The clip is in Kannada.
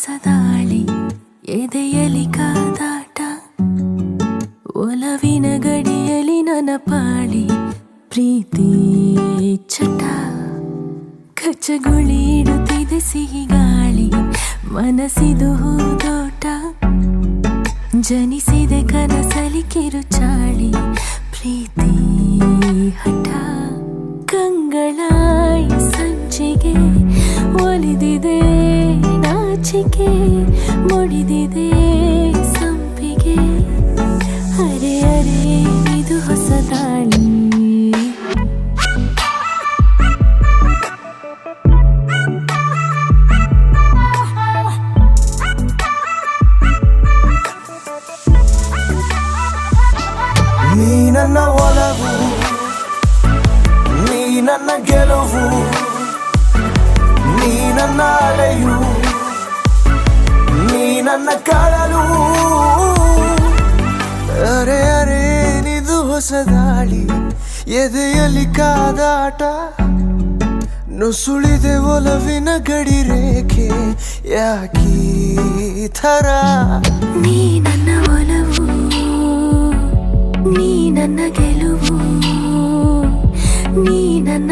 ಹೊಸದಾಳಿ ಎದೆಯಲಿ ಕಾದಾಟ ಒಲವಿನ ಗಡಿಯಲಿ ನನ್ನ ಪಾಳಿ ಪ್ರೀತಿ ಚಟ ಕಚ್ಚಗುಳಿ ಇಡುತ್ತಿದೆ ಸಿಹಿ ಗಾಳಿ ಮನಸ್ಸಿದು ಹೂದೋಟ ಜನಿಸಿದೆ ಕನಸಲಿ ಕಿರುಚಾಳಿ ಪ್ರೀತಿ ಹಠ ಕಂಗಳಾಯಿ ಸಂಚಿಗೆ ಒಲಿದಿದೆ ನಾಚಿಕೆ ಮುಡಿದಿದೆ ಸಂಪಿಗೆ ಅರೆ ಅರೆ ಇದು ಹೊಸದಾಳಿ ನೀ ನನ್ನ ಒಲವು ನೀ ನನ್ನ ಗೆಲುವು ನೀ ನನ್ನ ಅಲೆಯು ನೀ ನನ್ನ ಕಳಲು ಅರೆ ಅರೆ ನಿದು ಹೊಸದಾಳಿ ಎದೆಯಲ್ಲಿ ಕಾದಾಟ ನುಸುಳಿದೆ ಒಲವಿನ ಗಡಿ ರೇಖೆ ಯಾಕೀ ಥರ ನೀ ನನ್ನ ಒಲವು ನೀ ನನ್ನ ಗೆಲುವು ನೀ ನನ್ನ